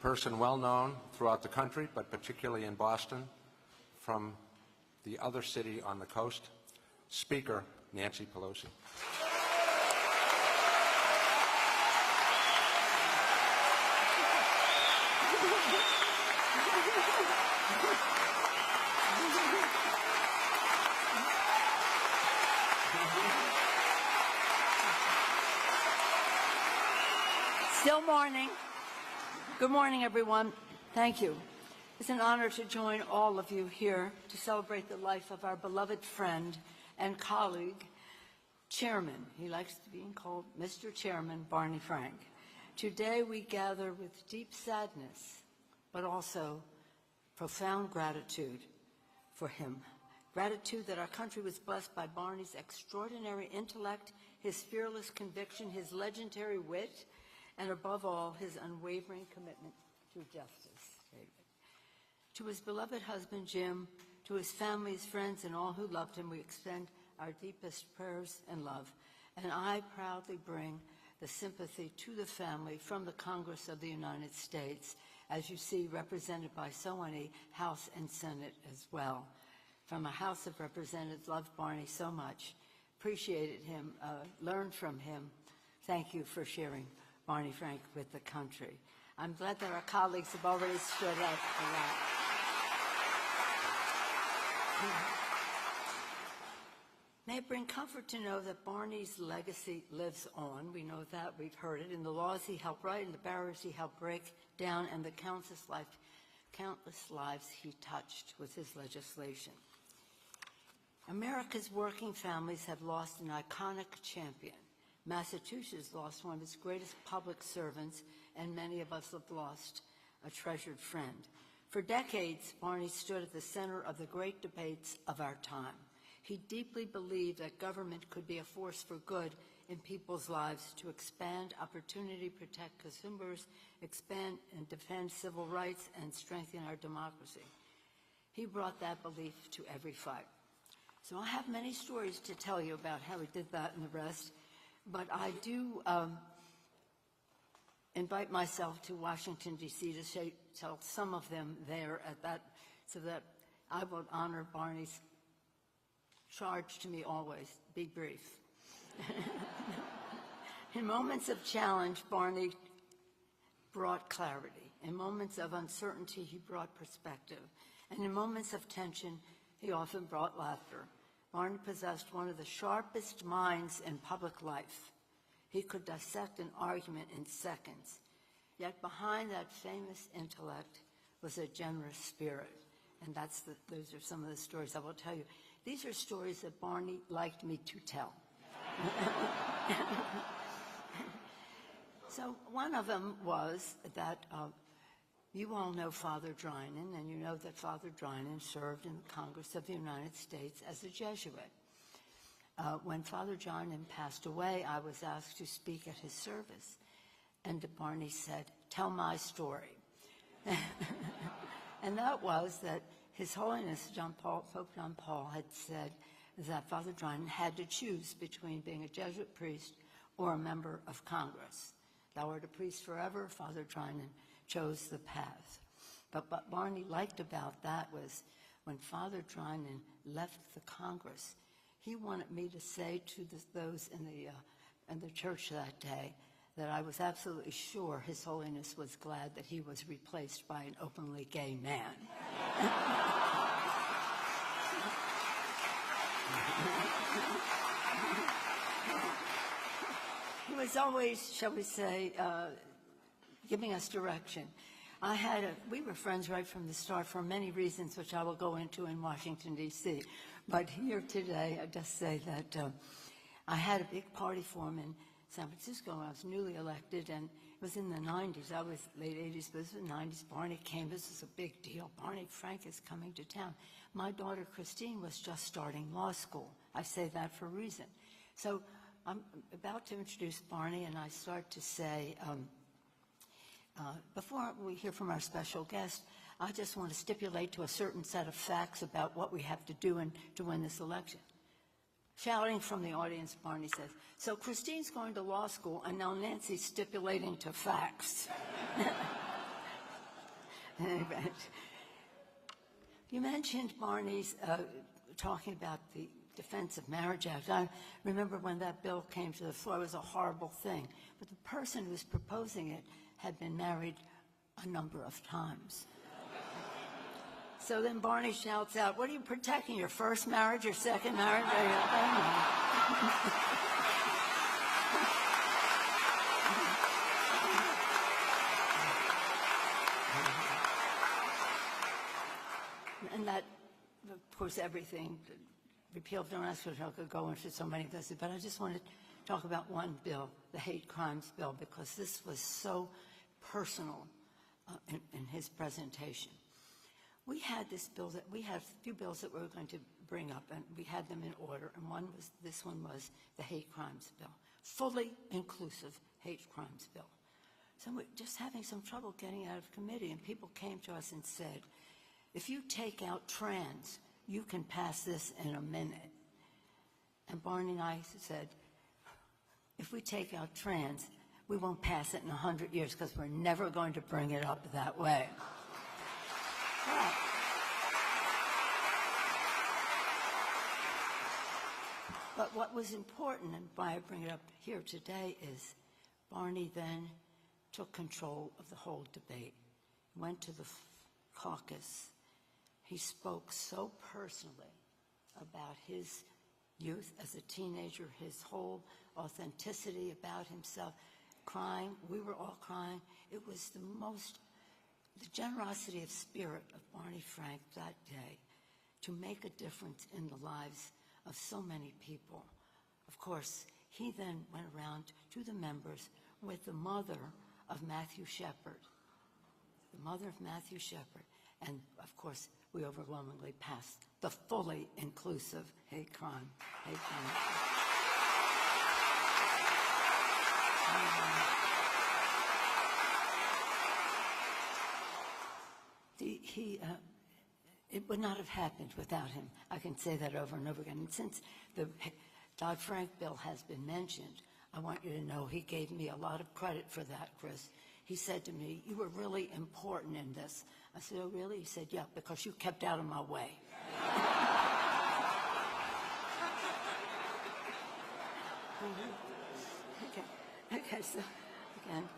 person well known throughout the country, but particularly in Boston, from the other city on the coast, Speaker Nancy Pelosi. Still morning. Good morning, everyone. Thank you. It's an honor to join all of you here to celebrate the life of our beloved friend and colleague, Chairman. He likes to be called Mr. Chairman Barney Frank. Today we gather with deep sadness, but also profound gratitude for him. Gratitude that our country was blessed by Barney's extraordinary intellect, his fearless conviction, his legendary wit, and above all, his unwavering commitment to justice. To his beloved husband, Jim, to his family, his friends, and all who loved him, we extend our deepest prayers and love. And I proudly bring the sympathy to the family from the Congress of the United States, as you see represented by so many House and Senate as well. From a House of Representatives, loved Barney so much, appreciated him, learned from him. Thank you for sharing Barney Frank with the country. I'm glad that our colleagues have already stood up for that. May it bring comfort to know that Barney's legacy lives on. We know that, we've heard it, in the laws he helped write, in the barriers he helped break down, and the countless lives he touched with his legislation. America's working families have lost an iconic champion. Massachusetts lost one of its greatest public servants, and many of us have lost a treasured friend. For decades, Barney stood at the center of the great debates of our time. He deeply believed that government could be a force for good in people's lives to expand opportunity, protect consumers, expand and defend civil rights, and strengthen our democracy. He brought that belief to every fight. So I have many stories to tell you about how he did that and the rest. But I do invite myself to Washington, D.C. to tell some of them there at that, so that I will honor Barney's charge to me always, be brief. In moments of challenge, Barney brought clarity. In moments of uncertainty, he brought perspective. And in moments of tension, he often brought laughter. Barney possessed one of the sharpest minds in public life. He could dissect an argument in seconds. Yet behind that famous intellect was a generous spirit. And those are some of the stories I will tell you. These are stories that Barney liked me to tell. So one of them was that you all know Father Drinan, and you know that Father Drinan served in the Congress of the United States as a Jesuit. When Father Drinan passed away, I was asked to speak at his service, and Barney said, "Tell my story." And that was that His Holiness Pope John Paul had said that Father Drinan had to choose between being a Jesuit priest or a member of Congress. Thou art a priest forever, Father Drinan chose the path. But what Barney liked about that was when Father Drinan left the Congress, he wanted me to say to those in the church that day that I was absolutely sure His Holiness was glad that he was replaced by an openly gay man. He was always, shall we say, giving us direction. We were friends right from the start for many reasons, which I will go into in Washington, D.C. But here today, I just say that I had a big party for him in San Francisco when I was newly elected, and it was in the 90s. I was late 80s, but this was the 90s. Barney came. This was a big deal. Barney Frank is coming to town. My daughter, Christine, was just starting law school. I say that for a reason. So I'm about to introduce Barney, and I start to say, before we hear from our special guest, I just want to stipulate to a certain set of facts about what we have to do to win this election. Shouting from the audience, Barney says, "So Christine's going to law school, and now Nancy's stipulating to facts." In any event, you mentioned Barney's talking about the Defense of Marriage Act. I remember when that bill came to the floor, it was a horrible thing. But the person who was proposing it had been married a number of times. So then Barney shouts out, "What are you protecting, your first marriage, your second marriage?" And that, of course, everything, repeal, don't ask for help, could go into so many things, but I just wanted to talk about one bill, the hate crimes bill, because this was so personal in his presentation. We had this bill we had a few bills that we were going to bring up, and we had them in order, and this one was the hate crimes bill, fully inclusive hate crimes bill. So we're just having some trouble getting out of committee, and people came to us and said, if you take out trans, you can pass this in a minute. And Barney and I said, if we take out trans, we won't pass it in 100 years because we're never going to bring it up that way. But what was important, and why I bring it up here today, is Barney then took control of the whole debate, went to the caucus. He spoke so personally about his youth as a teenager, his whole authenticity about himself, crying. We were all crying. It was the generosity of spirit of Barney Frank that day to make a difference in the lives of so many people. Of course, he then went around to the members with the mother of Matthew Shepard, and of course, we overwhelmingly passed the fully inclusive hate crime. It would not have happened without him. I can say that over and over again. And since the Dodd-Frank bill has been mentioned, I want you to know he gave me a lot of credit for that, Chris. He said to me, "You were really important in this." I said, "Oh, really?" He said, "Yeah, because you kept out of my way." Okay, so again,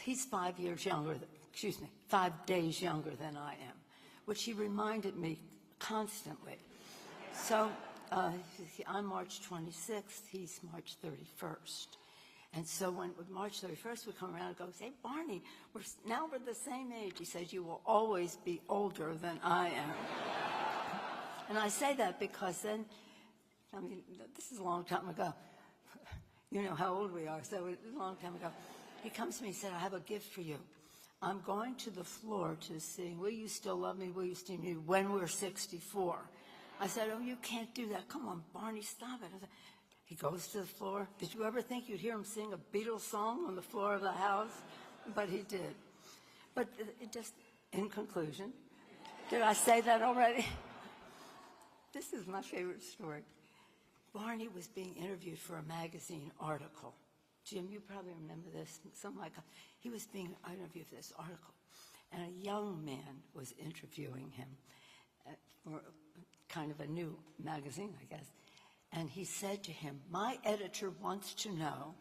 he's 5 years younger, 5 days younger than I am, which he reminded me constantly. So I'm March 26th, he's March 31st. And so when March 31st would come around and go, "Hey, Barney, we're the same age." He says, "You will always be older than I am." And I say that because then, I mean, this is a long time ago. You know how old we are, so it was a long time ago. He comes to me and said, "I have a gift for you. I'm going to the floor to sing 'Will You Still Love Me, Will You Still Me When We're 64'. I said, "Oh, you can't do that. Come on, Barney, stop it." He goes to the floor. Did you ever think you'd hear him sing a Beatles song on the floor of the House? But he did. But it just, in conclusion, did I say that already? This is my favorite story. Barney was being interviewed for a magazine article. Jim, you probably remember this. Something like he was being interviewed for this article, and a young man was interviewing him for kind of a new magazine, I guess. And he said to him, "My editor wants to know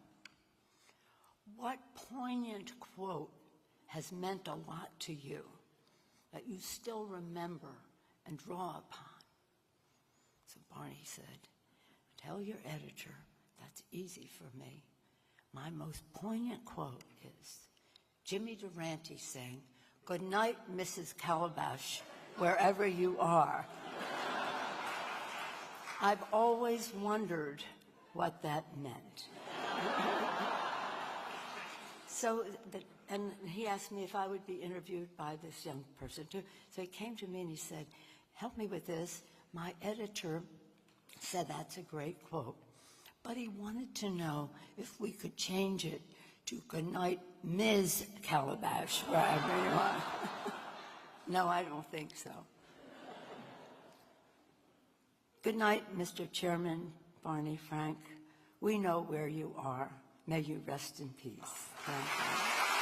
what poignant quote has meant a lot to you that you still remember and draw upon." So Barney said, "Tell your editor that's easy for me. My most poignant quote is Jimmy Durante saying, 'Good night, Mrs. Calabash, wherever you are.' I've always wondered what that meant." And he asked me if I would be interviewed by this young person too. So he came to me and he said, "Help me with this. My editor said that's a great quote, but he wanted to know if we could change it to 'Good night, Ms. Calabash, wherever you are.'" No, I don't think so. Good night, Mr. Chairman, Barney Frank, We know where you are. May you rest in peace. Thank you.